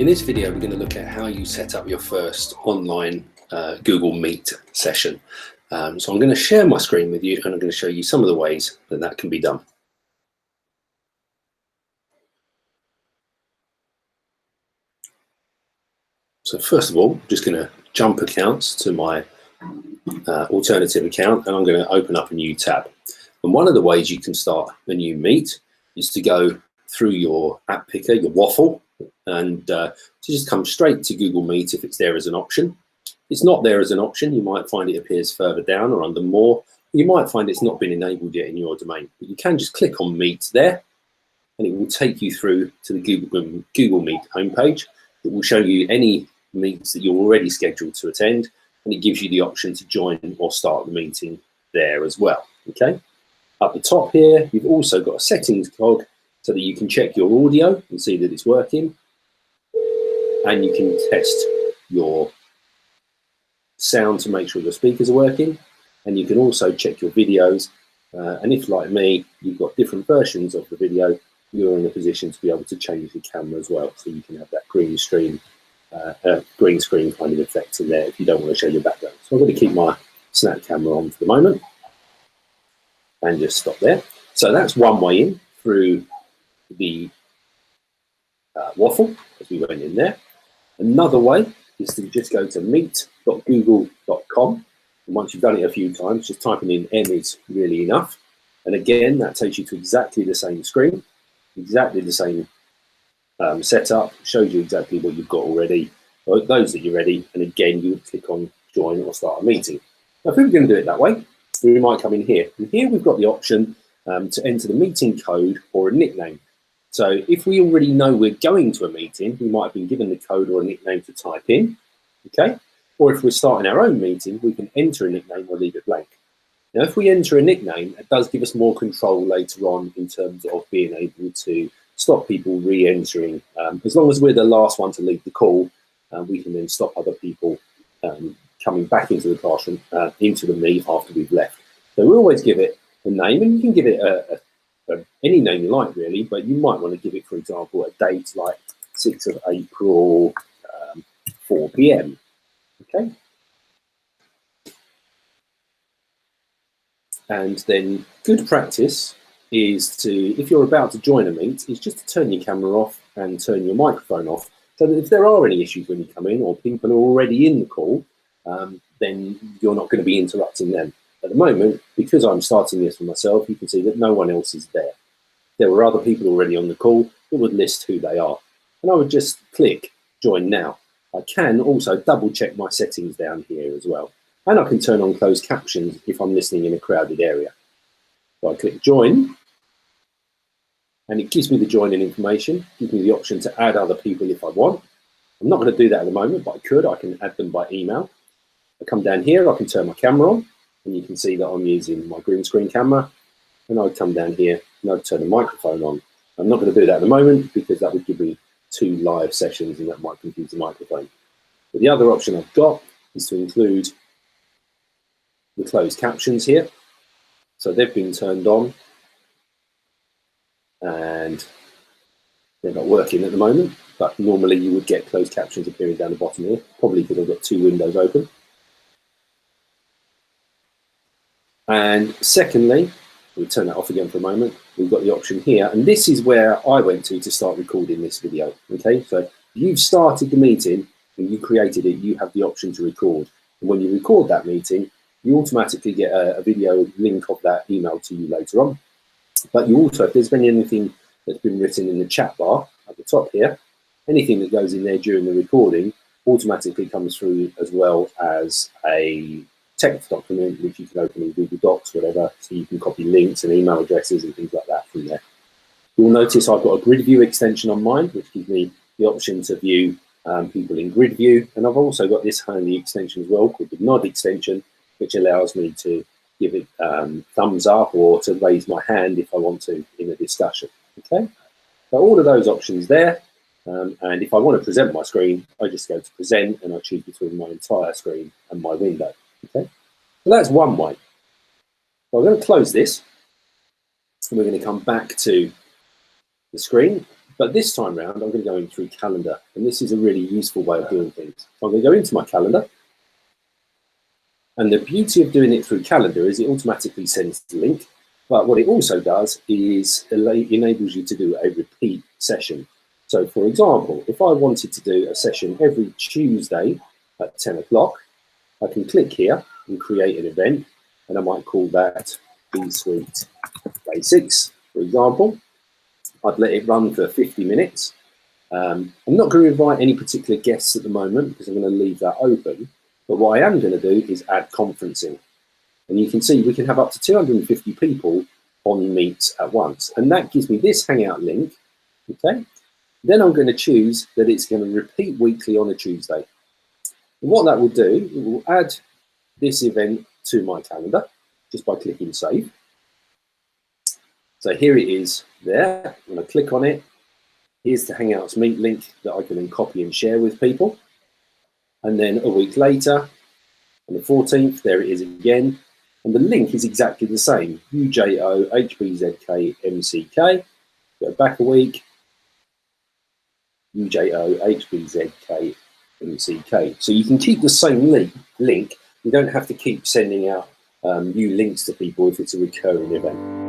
In this video, we're going to look at how you set up your first online Google Meet session. So I'm going to share my screen with you and I'm going to show you some of the ways that that can be done. So first of all, I'm just going to jump accounts to my alternative account and I'm going to open up a new tab. And one of the ways you can start a new Meet is to go through your app picker, your waffle, and to just come straight to Google Meet if it's there as an option. If it's not there as an option, you might find it appears further down or under more. You might find it's not been enabled yet in your domain, but you can just click on Meet there and it will take you through to the Google Meet homepage. It will show you any meets that you're already scheduled to attend, and it gives you the option to join or start the meeting there as well. Okay. Up the top here, you've also got a settings cog so that you can check your audio and see that it's working, and you can test your sound to make sure your speakers are working, and you can also check your videos. And if, like me, you've got different versions of the video, you're in a position to be able to change the camera as well, so you can have that green screen kind of effect in there if you don't want to show your background. So I'm going to keep my snap camera on for the moment and just stop there. So that's one way in through the waffle as we went in there. Another way is to just go to meet.google.com, and once you've done it a few times, just typing in M is really enough. And again, that takes you to exactly the same screen, exactly the same setup, shows you exactly what you've got already, or those that you're ready, and again you would click on join or start a meeting. Now if we were going to do it that way, we might come in here, and here we've got the option to enter the meeting code or a nickname. So if we already know we're going to a meeting, we might have been given the code or a nickname to type in, okay? Or if we're starting our own meeting, we can enter a nickname or leave it blank. Now, if we enter a nickname, it does give us more control later on in terms of being able to stop people re-entering. As long as we're the last one to leave the call, we can then stop other people coming back into the classroom, into the Meet after we've left. So we always give it a name, and you can give it any name you like, really, but you might want to give it, for example, a date like 6th of April, 4 p.m. Okay. And then good practice is to, if you're about to join a Meet, is just to turn your camera off and turn your microphone off, so that if there are any issues when you come in or people are already in the call, then you're not going to be interrupting them. At the moment, because I'm starting this for myself, you can see that no one else is there. There were other people already on the call, it would list who they are. And I would just click join now. I can also double check my settings down here as well. And I can turn on closed captions if I'm listening in a crowded area. So I click join, and it gives me the joining information, gives me the option to add other people if I want. I'm not going to do that at the moment, but I could. I can add them by email. I come down here, I can turn my camera on, and you can see that I'm using my green screen camera. And I would come down here and I'd turn the microphone on. I'm not going to do that at the moment because that would give me 2 live sessions and that might confuse the microphone. But the other option I've got is to include the closed captions here. So they've been turned on and they're not working at the moment, but normally you would get closed captions appearing down the bottom here, probably because I've got 2 windows open. And secondly, we'll turn that off again for a moment. We've got the option here, and this is where I went to start recording this video. Okay, so you've started the meeting and you created it, you have the option to record. And when you record that meeting, you automatically get a video link of that emailed to you later on. But you also, if there's been anything that's been written in the chat bar at the top here, anything that goes in there during the recording automatically comes through as well as a text document, which you can open in Google Docs, whatever, so you can copy links and email addresses and things like that from there. You'll notice I've got a grid view extension on mine, which gives me the option to view people in grid view. And I've also got this handy extension as well called the nod extension, which allows me to give it thumbs up or to raise my hand if I want to in a discussion. Okay, so all of those options there. And if I want to present my screen, I just go to present and I choose between my entire screen and my window. Okay, so that's one way. So I'm going to close this and we're going to come back to the screen But this time round, I'm going to go in through calendar, and this is a really useful way of doing things. So I'm going to go into my calendar, and the beauty of doing it through calendar is it automatically sends the link, but what it also does is enables you to do a repeat session. So for example, if I wanted to do a session every Tuesday at 10 o'clock, I can click here and create an event, and I might call that B-Suite Basics, for example. I'd let it run for 50 minutes. I'm not going to invite any particular guests at the moment because I'm going to leave that open. But what I am going to do is add conferencing. And you can see we can have up to 250 people on Meet at once. And that gives me this Hangout link. Okay. Then I'm going to choose that it's going to repeat weekly on a Tuesday. And what that will do, it will add this event to my calendar just by clicking save. So here it is there. I'm going to click on it. Here's the Hangouts Meet link that I can then copy and share with people. And then a week later, on the 14th, there it is again. And the link is exactly the same, UJO, HBZK, MCK. Go back a week, UJO, HBZK, MCK. So you can keep the same link. You don't have to keep sending out new links to people if it's a recurring event.